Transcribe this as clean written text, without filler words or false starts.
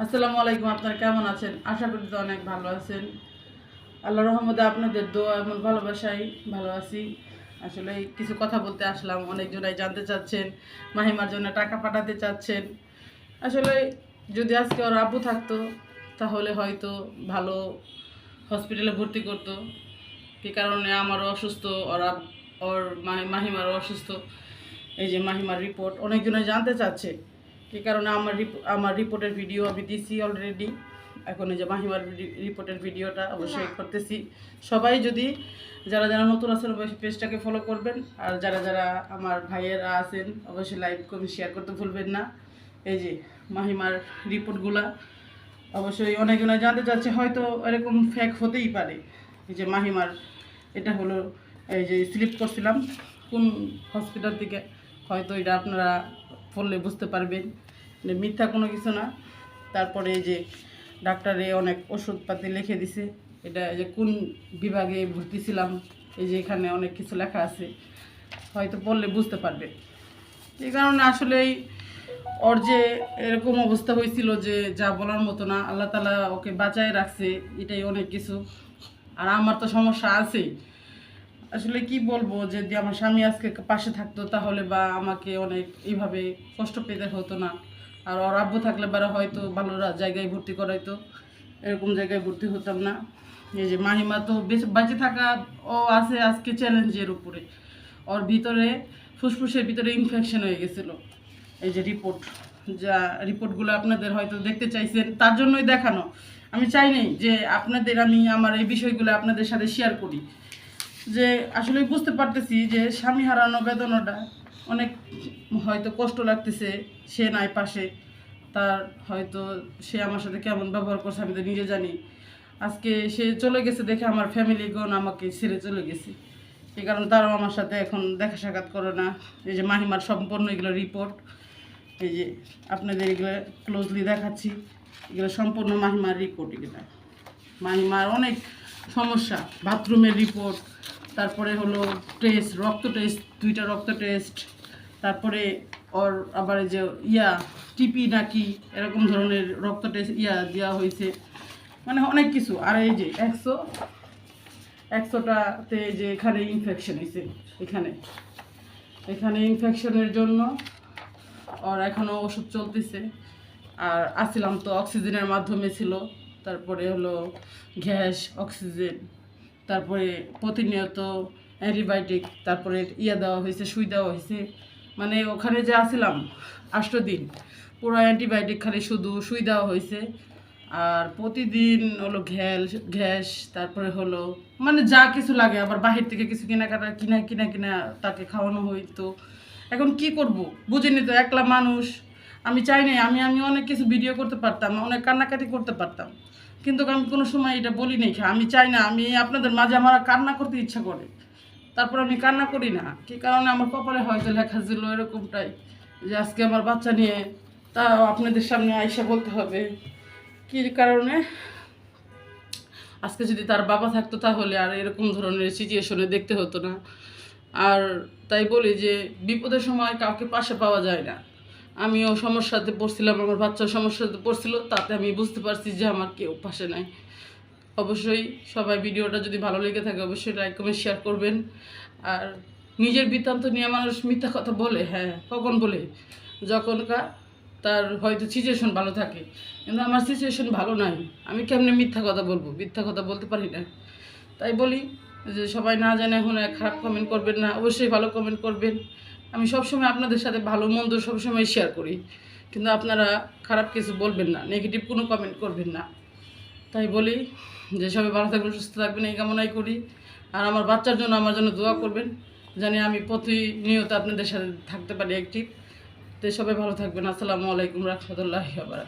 আসসালামু আলাইকুম। আপনারা কেমন আছেন? আশা করি তো অনেক ভালো আছেন। আল্লাহর রহমতে আপনাদের দোয়া এমন ভালোবাসাই ভালো আছি। আসলে কিছু কথা বলতে আসলাম। অনেকজনাই জানতে চাচ্ছেন, মাহিমার জন্য টাকা পাঠাতে চাচ্ছেন। আসলে যদি আজকে ওর আব্বু থাকতো তাহলে হয়তো ভালো হসপিটালে ভর্তি করতো। কী কারণে আমারও অসুস্থ, ওর মাহিমারও অসুস্থ। এই যে মাহিমার রিপোর্ট অনেকজনে জানতে চাচ্ছে, কী কারণে আমার রিপোর্টের ভিডিও আমি দিছি অলরেডি। এখন এই যে মাহিমার রিপোর্টের ভিডিওটা অবশ্যই করতেছি। সবাই যদি যারা যারা নতুন আছেন অবশ্যই পেজটাকে ফলো করবেন, আর যারা যারা আমার ভাইয়েরা আছেন অবশ্যই লাইক কমেন্ট শেয়ার করতে ভুলবেন না। এই যে মাহিমার রিপোর্টগুলা অবশ্যই অনেকজনে জানতে চাচ্ছে, হয়তো এরকম ফেক হতেই পারে। এই যে মাহিমার এটা হলো, এই যে স্লিপ করছিলাম কোন হসপিটাল থেকে, হয়তো এটা আপনারা পড়লে বুঝতে পারবেন যে মিথ্যা কোনো কিছু না। তারপরে এই যে ডাক্তারে অনেক ওষুধপাতি লিখে দিছে, এটা যে কোন বিভাগে ভর্তি ছিলাম, এই যে এখানে অনেক কিছু লেখা আছে, হয়তো পড়লে বুঝতে পারবে। এই কারণে আসলেই ওর যে এরকম অবস্থা হয়েছিল যে যা বলার মতো না, আল্লাহ তালা ওকে বাঁচায় রাখছে, এটাই অনেক কিছু। আর আমার তো সমস্যা আছেই। আসলে কি বলবো, যদি আমার স্বামী আজকে পাশে থাকতো তাহলে বা আমাকে অনেক এইভাবে কষ্ট পেতে হতো না। আর ওর আব্বু থাকলে বারা হয়তো ভালো জায়গায় ভর্তি করাইতো, এরকম জায়গায় ভর্তি হতাম না। এই যে মাহিমা তো বেঁচে থাকা ও আছে আজকে চ্যালেঞ্জের উপরে। ওর ভিতরে ফুসফুসের ভিতরে ইনফেকশন হয়ে গেছিলো। এই যে রিপোর্টগুলো আপনাদের হয়তো দেখতে চাইছেন, তার জন্যই দেখানো। আমি চাই নাই যে আমি আমার এই বিষয়গুলো আপনাদের সাথে শেয়ার করি, যে আসলে বুঝতে পারতেছি যে স্বামী হারানো বেদনাটা অনেক হয়তো কষ্ট লাগতেছে। সে নাই পাশে, তার হয়তো সে আমার সাথে কেমন ব্যবহার করছে আমি তো নিজে জানি। আজকে সে চলে গেছে দেখে আমার ফ্যামিলিগণ আমাকে ছেড়ে চলে গেছে, এই কারণে তারাও আমার সাথে এখন দেখা সাক্ষাৎ করে না। এই যে মাহিমার সম্পূর্ণ এগুলো রিপোর্ট, এই যে আপনাদের এগুলো ক্লোজলি দেখাচ্ছি, এগুলো সম্পূর্ণ মাহিমার রিপোর্ট। এগুলো মাহিমার অনেক সমস্যা, বাথরুমের রিপোর্ট, তারপরে হলো টেস্ট, রক্ত টেস্ট, 2টা রক্ত টেস্ট, তারপরে ওর আবার এই যে টিপি নাকি এরকম ধরনের রক্ত টেস্ট দেওয়া হয়েছে, মানে অনেক কিছু। আর এই যে একশোটাতে যে এখানে ইনফেকশন হয়েছে, এখানে ইনফেকশনের জন্য ওর এখনও ওষুধ চলতেছে। আর আসছিলাম তো অক্সিজেনের মাধ্যমে ছিল, তারপরে হলো গ্যাস, অক্সিজেন, তারপরে প্রতিনিয়ত অ্যান্টিবায়োটিক, তারপরে দেওয়া হয়েছে, সুই দেওয়া হয়েছে। মানে ওখানে যে আসছিলাম 8 দিন পুরো অ্যান্টিবায়োটিক, খালি শুধু সুই দেওয়া হয়েছে। আর প্রতিদিন হলো গ্যাস, তারপরে হলো মানে যা কিছু লাগে, আবার বাহির থেকে কিছু কেনাকাটা কিনা তাকে খাওয়ানো হইতো। এখন কি করব বুঝিনি তো, একলা মানুষ। আমি চাই নাই, আমি অনেক কিছু ভিডিও করতে পারতাম, অনেক কান্নাকাটি করতে পারতাম, কিন্তু আমি কোনো সময় এটা বলি নাই। আমি চাই না, আমি আপনাদের মাঝে আমার কান্না করতে ইচ্ছা করে, তারপর আমি কান্না করি না। কী কারণে আমার কপালে হয়তো লেখা ছিল এরকমটাই, যে আজকে আমার বাচ্চা নিয়ে তাও আপনাদের সামনে আইসা বলতে হবে। কী কারণে আজকে যদি তার বাবা থাকতো তাহলে আর এরকম ধরনের সিচুয়েশনে দেখতে হতো না। আর তাই বলি যে বিপদের সময় কাউকে পাশে পাওয়া যায় না। আমিও সমস্যাতে পড়ছিলাম, আমার বাচ্চাও সমস্যাতে পড়ছিল, তাতে আমি বুঝতে পারছি যে আমার কেউ পাশে নাই। অবশ্যই সবাই ভিডিওটা যদি ভালো লেগে থাকে অবশ্যই লাইক কমেন্ট শেয়ার করবেন। আর নিজের বৃত্তান্ত নিয়ে মানুষ মিথ্যা কথা বলে, হ্যাঁ কখন বলে, যখনকার তার হয়তো সিচুয়েশন ভালো থাকে, কিন্তু আমার সিচুয়েশন ভালো নাই, আমি কেমনে মিথ্যা কথা বলবো? মিথ্যা কথা বলতে পারি না। তাই বলি যে সবাই না জানে এখন খারাপ কমেন্ট করবেন না, অবশ্যই ভালো কমেন্ট করবেন। আমি সবসময় আপনাদের সাথে ভালো মন্দ সবসময় শেয়ার করি, কিন্তু আপনারা খারাপ কিছু বলবেন না, নেগেটিভ কোনো কমেন্ট করবেন না। তাই বলি যে সবাই ভালো থাকবেন, সুস্থ থাকবেন, এই কামনাই করি। আর আমার বাচ্চার জন্য আমার জন্য দোয়া করবেন, জানি আমি প্রতিনিয়ত আপনাদের সাথে থাকতে পারি অ্যাক্টিভ। তো সবাই ভালো থাকবেন। আসসালামু আলাইকুম রহমতুল্লাহি ওয়া বারাকাতুহু।